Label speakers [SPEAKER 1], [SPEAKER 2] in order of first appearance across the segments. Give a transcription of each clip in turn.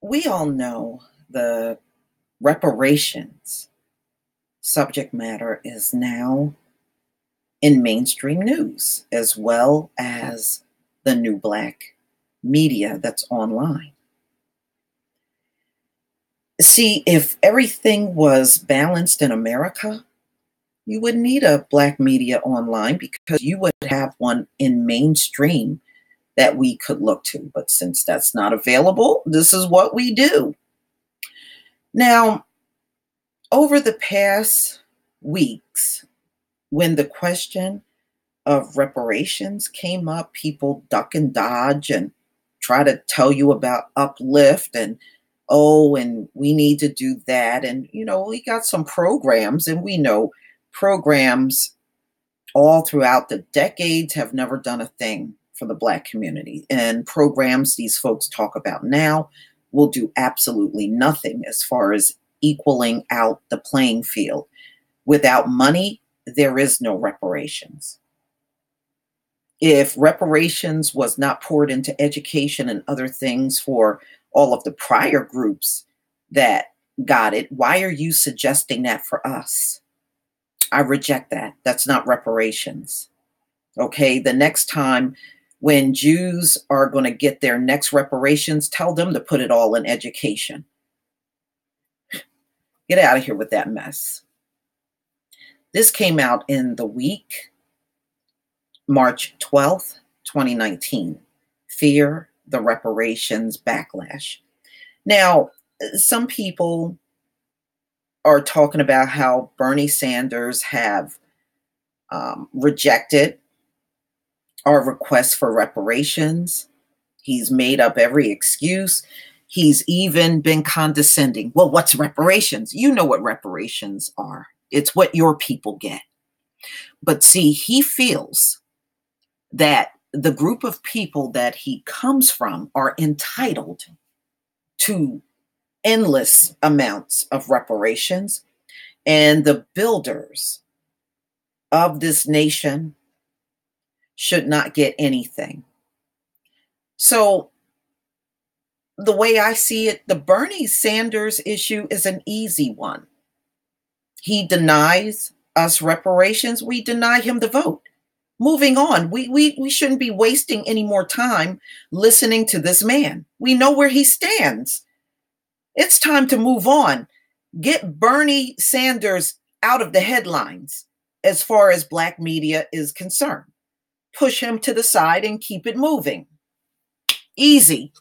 [SPEAKER 1] We all know the reparations subject matter is now in mainstream news, as well as the new black media that's online. See, if everything was balanced in America, you wouldn't need a black media online because you would have one in mainstream that we could look to. But since that's not available, this is what we do. Now, over the past weeks, when the question of reparations came up, people duck and dodge and try to tell you about uplift and and we need to do that. And, we got some programs, and we know programs all throughout the decades have never done a thing for the Black community. And programs these folks talk about now will do absolutely nothing as far as equaling out the playing field. Without money, there is no reparations. If reparations was not poured into education and other things for all of the prior groups that got it, why are you suggesting that for us? I reject that. That's not reparations. Okay, the next time when Jews are going to get their next reparations, tell them to put it all in education. Get out of here with that mess. This came out in the week, March 12th, 2019. Fear the reparations backlash. Now, some people are talking about how Bernie Sanders have rejected our request for reparations. He's made up every excuse. He's even been condescending. Well, what's reparations? You know what reparations are. It's what your people get. But see, he feels that the group of people that he comes from are entitled to endless amounts of reparations, and the builders of this nation should not get anything. So the way I see it, the Bernie Sanders issue is an easy one. He denies us reparations. We deny him the vote. Moving on. We shouldn't be wasting any more time listening to this man. We know where he stands. It's time to move on. Get Bernie Sanders out of the headlines as far as Black media is concerned. Push him to the side and keep it moving. Easy.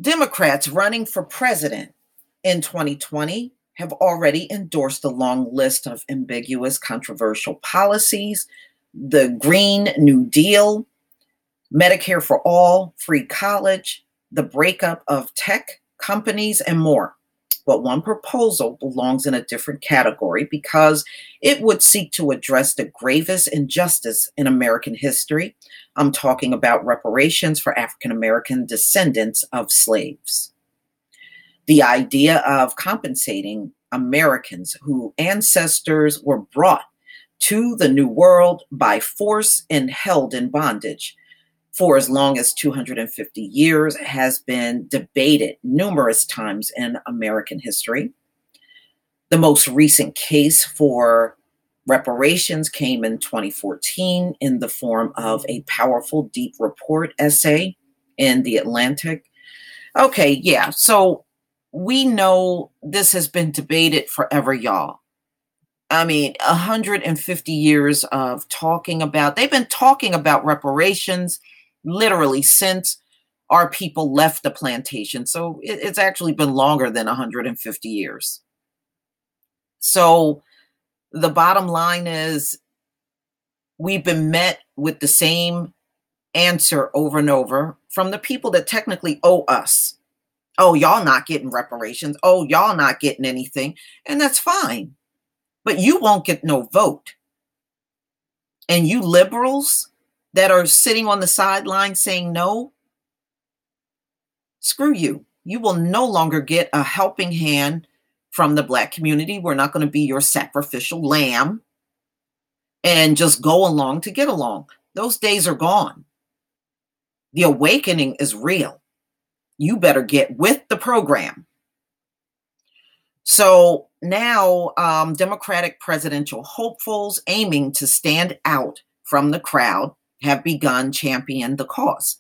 [SPEAKER 1] Democrats running for president in 2020 have already endorsed a long list of ambiguous, controversial policies: the Green New Deal, Medicare for all, free college, the breakup of tech companies, and more. But one proposal belongs in a different category because it would seek to address the gravest injustice in American history. I'm talking about reparations for African American descendants of slaves. The idea of compensating Americans whose ancestors were brought to the New World by force and held in bondage for as long as 250 years has been debated numerous times in American history. The most recent case for reparations came in 2014 in the form of a powerful deep report essay in The Atlantic. Okay, yeah, so we know this has been debated forever, y'all. I mean, 150 years of they've been talking about reparations literally since our people left the plantation. So it's actually been longer than 150 years. So the bottom line is we've been met with the same answer over and over from the people that technically owe us. Oh, y'all not getting reparations. Oh, y'all not getting anything. And that's fine. But you won't get no vote. And you liberals that are sitting on the sidelines saying no, screw you. You will no longer get a helping hand from the Black community. We're not going to be your sacrificial lamb and just go along to get along. Those days are gone. The awakening is real. You better get with the program. So now Democratic presidential hopefuls aiming to stand out from the crowd have begun championing the cause.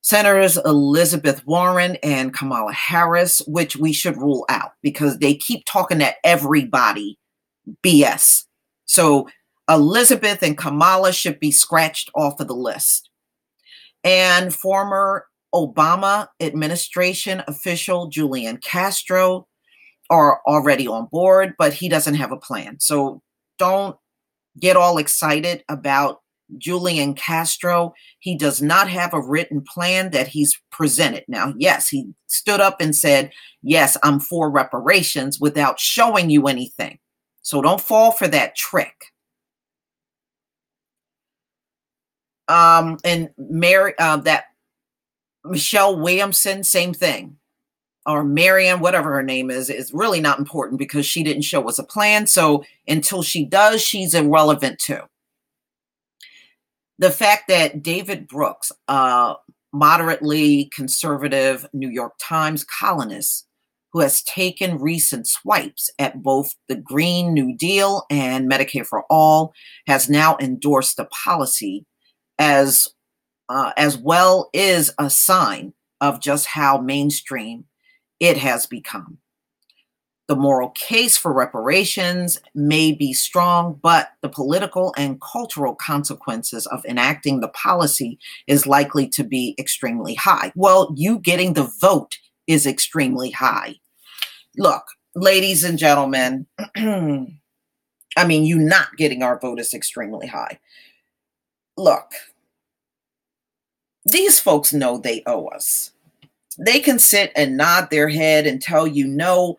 [SPEAKER 1] Senators Elizabeth Warren and Kamala Harris, which we should rule out because they keep talking at everybody BS. So Elizabeth and Kamala should be scratched off of the list. And former Obama administration official Julian Castro are already on board, but he doesn't have a plan. So don't get all excited about Julian Castro. He does not have a written plan that he's presented. Now, yes, he stood up and said, yes, I'm for reparations without showing you anything. So don't fall for that trick. And that Michelle Williamson, same thing. Or Marianne, whatever her name is really not important because she didn't show us a plan. So until she does, she's irrelevant too. The fact that David Brooks, moderately conservative New York Times columnist, who has taken recent swipes at both the Green New Deal and Medicare for All, has now endorsed the policy as well is a sign of just how mainstream it has become. The moral case for reparations may be strong, but the political and cultural consequences of enacting the policy is likely to be extremely high. Well, you getting the vote is extremely high. Look, ladies and gentlemen, I mean, you not getting our vote is extremely high. Look, these folks know they owe us. They can sit and nod their head and tell you no.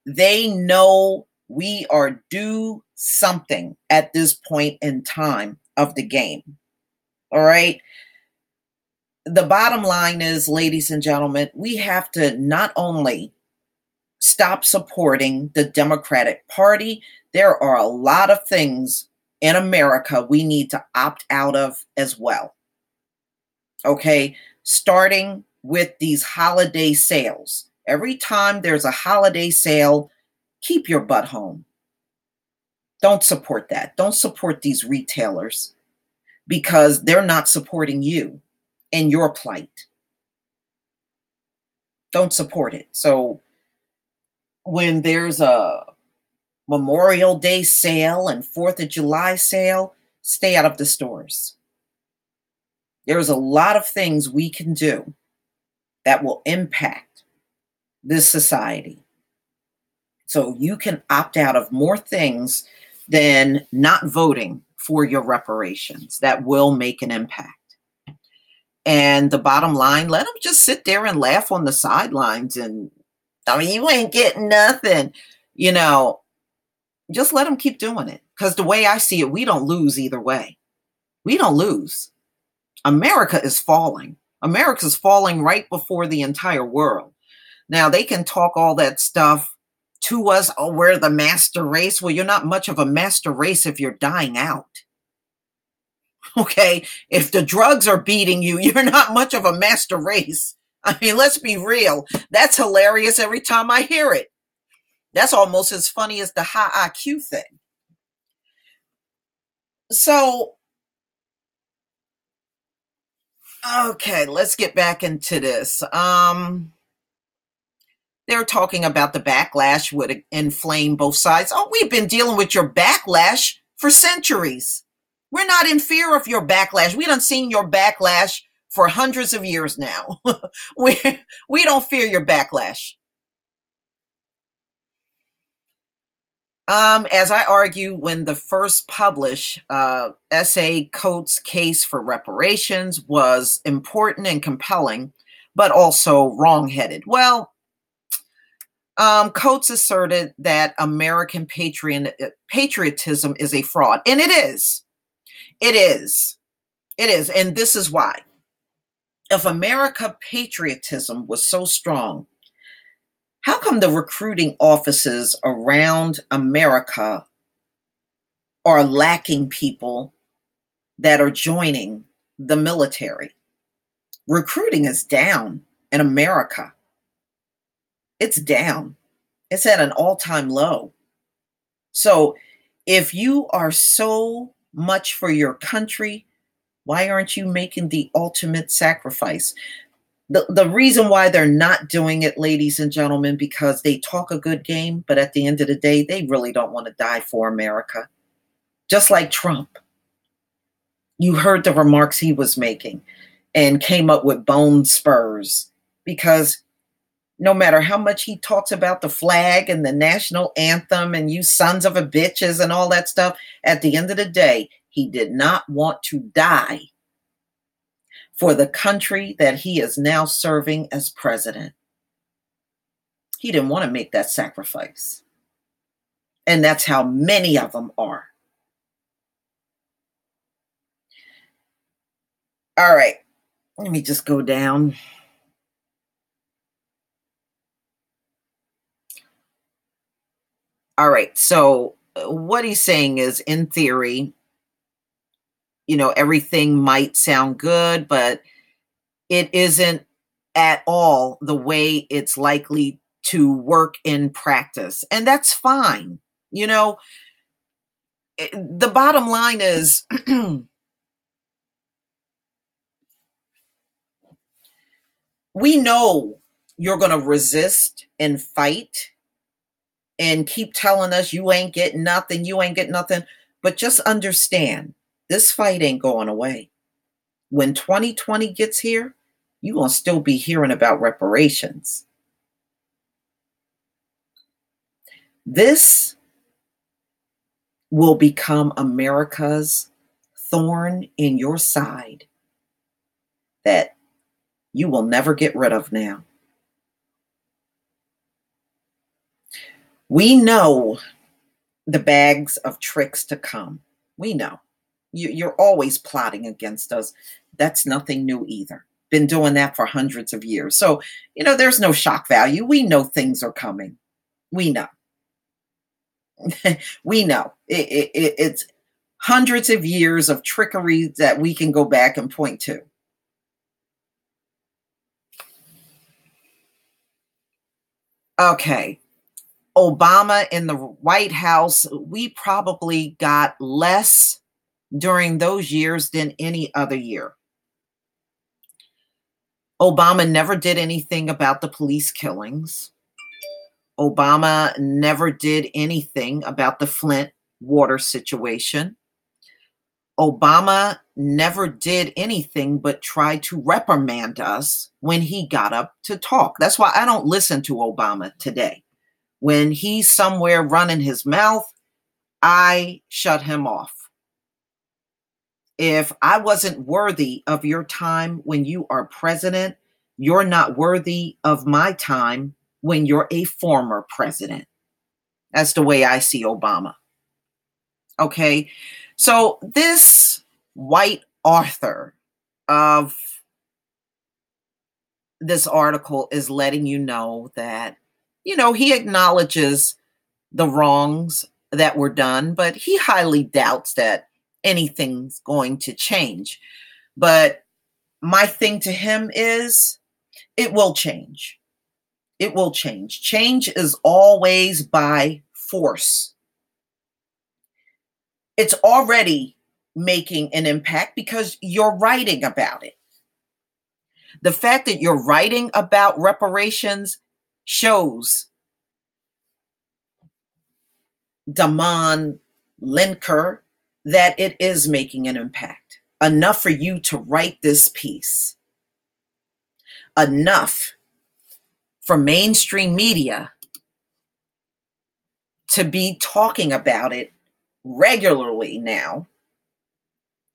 [SPEAKER 1] They know we are due something at this point in time of the game. All right. The bottom line is, ladies and gentlemen, we have to not only stop supporting the Democratic Party, there are a lot of things in America we need to opt out of as well. Okay. Starting with these holiday sales. Every time there's a holiday sale, keep your butt home. Don't support that. Don't support these retailers because they're not supporting you in your plight. Don't support it. So when there's a Memorial Day sale and 4th of July sale, stay out of the stores. There's a lot of things we can do that will impact this society. So you can opt out of more things than not voting for your reparations. That will make an impact. And the bottom line, let them just sit there and laugh on the sidelines. And I mean, you ain't getting nothing, just let them keep doing it. Because the way I see it, we don't lose either way. We don't lose. America is falling. America's falling right before the entire world. Now, they can talk all that stuff to us. Oh, we're the master race. Well, you're not much of a master race if you're dying out. Okay? If the drugs are beating you, you're not much of a master race. I mean, let's be real. That's hilarious every time I hear it. That's almost as funny as the high IQ thing. So, okay, let's get back into this. They're talking about the backlash would inflame both sides. Oh, we've been dealing with your backlash for centuries. We're not in fear of your backlash. We done seen your backlash for hundreds of years now. we don't fear your backlash. As I argue, when the first published essay, Coates' case for reparations was important and compelling, but also wrong-headed. Well, Coates asserted that American patriotism is a fraud, and it is. It is. It is, and this is why. If American patriotism was so strong, how come the recruiting offices around America are lacking people that are joining the military? Recruiting is down. in America. It's down. It's at an all-time low. So if you are so much for your country, why aren't you making the ultimate sacrifice? The reason why they're not doing it, ladies and gentlemen, because they talk a good game, but at the end of the day, they really don't want to die for America. Just like Trump. You heard the remarks he was making and came up with bone spurs, because no matter how much he talks about the flag and the national anthem and you sons of a bitches and all that stuff, at the end of the day, he did not want to die for the country that he is now serving as president. He didn't want to make that sacrifice. And that's how many of them are. All right, let me just go down. All right, so what he's saying is, in theory, everything might sound good, but it isn't at all the way it's likely to work in practice. And that's fine. The bottom line is we know you're going to resist and fight and keep telling us you ain't getting nothing, you ain't getting nothing. But just understand, this fight ain't going away. When 2020 gets here, you're going to still be hearing about reparations. This will become America's thorn in your side that you will never get rid of now. We know the bags of tricks to come. We know. You're always plotting against us. That's nothing new either. Been doing that for hundreds of years. So, there's no shock value. We know things are coming. We know. We know. It's hundreds of years of trickery that we can go back and point to. Okay. Obama in the White House, we probably got less during those years than any other year. Obama never did anything about the police killings. Obama never did anything about the Flint water situation. Obama never did anything but try to reprimand us when he got up to talk. That's why I don't listen to Obama today. When he's somewhere running his mouth, I shut him off. If I wasn't worthy of your time when you are president, you're not worthy of my time when you're a former president. That's the way I see Obama. Okay, so this white author of this article is letting you know that, he acknowledges the wrongs that were done, but he highly doubts that anything's going to change. But my thing to him is, it will change. It will change. Change is always by force. It's already making an impact because you're writing about it. The fact that you're writing about reparations shows Damon Linker that it is making an impact. Enough for you to write this piece. Enough for mainstream media to be talking about it regularly now.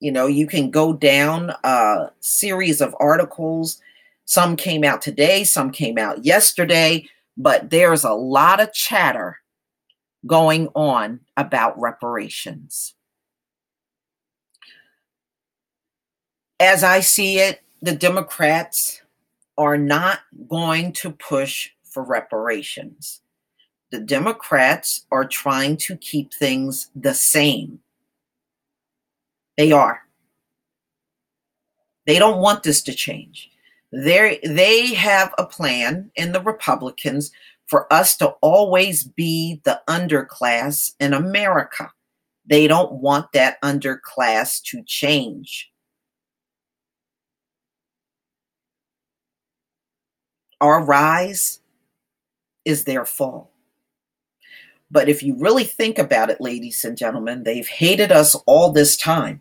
[SPEAKER 1] You can go down a series of articles. Some came out today, some came out yesterday, but there's a lot of chatter going on about reparations. As I see it, the Democrats are not going to push for reparations. The Democrats are trying to keep things the same. They are. They don't want this to change. They have a plan in the Republicans for us to always be the underclass in America. They don't want that underclass to change. Our rise is their fall. But if you really think about it, ladies and gentlemen, they've hated us all this time.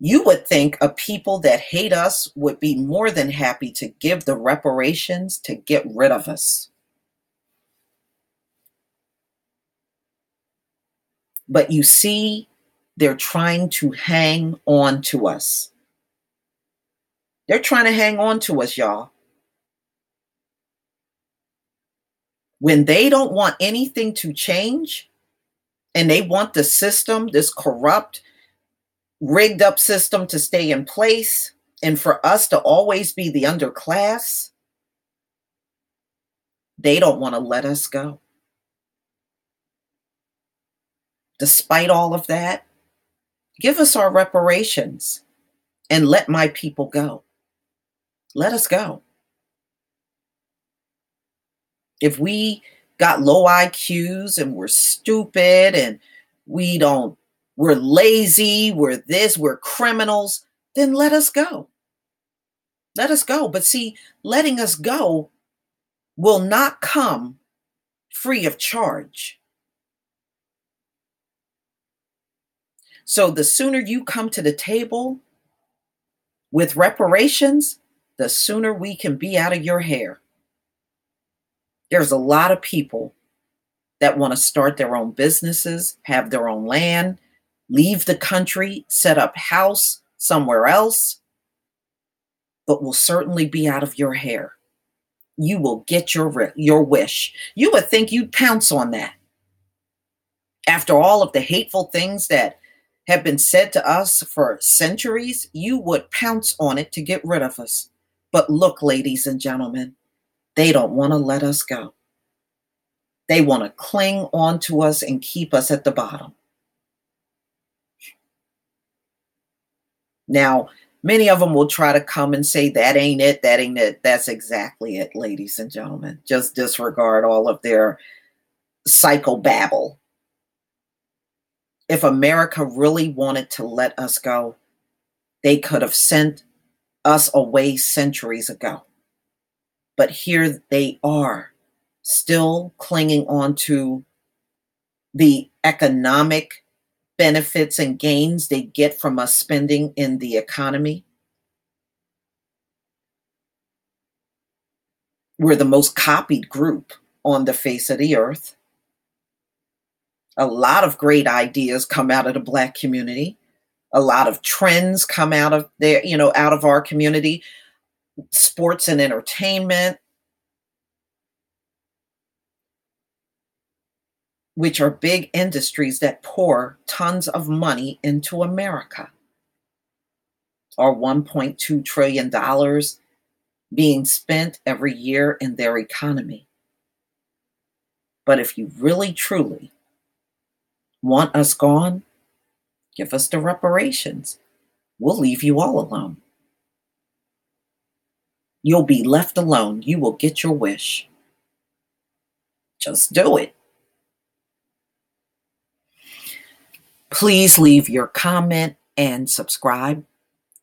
[SPEAKER 1] You would think a people that hate us would be more than happy to give the reparations to get rid of us. But you see, they're trying to hang on to us. They're trying to hang on to us, y'all. When they don't want anything to change and they want the system, this corrupt, rigged up system to stay in place and for us to always be the underclass, they don't want to let us go. Despite all of that, give us our reparations and let my people go. Let us go. If we got low IQs and we're stupid and we're lazy, we're this, we're criminals, then let us go. Let us go. But see, letting us go will not come free of charge. So the sooner you come to the table with reparations, the sooner we can be out of your hair. There's a lot of people that want to start their own businesses, have their own land, leave the country, set up house somewhere else, but will certainly be out of your hair. You will get your wish. You would think you'd pounce on that. After all of the hateful things that have been said to us for centuries, you would pounce on it to get rid of us. But look, ladies and gentlemen, they don't want to let us go. They want to cling on to us and keep us at the bottom. Now, many of them will try to come and say, that ain't it, that ain't it. That's exactly it, ladies and gentlemen. Just disregard all of their psychobabble. If America really wanted to let us go, they could have sent us away centuries ago. But here they are, still clinging on to the economic benefits and gains they get from us spending in the economy. We're the most copied group on the face of the earth. A lot of great ideas come out of the Black community. A lot of trends come out of there, out of our community. Sports and entertainment, which are big industries that pour tons of money into America. Our $1.2 trillion being spent every year in their economy. But if you really, truly want us gone, give us the reparations. We'll leave you all alone. You'll be left alone. You will get your wish. Just do it. Please leave your comment and subscribe.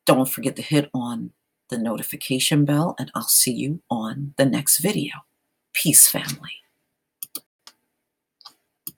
[SPEAKER 1] Don't forget to hit on the notification bell, and I'll see you on the next video. Peace, family.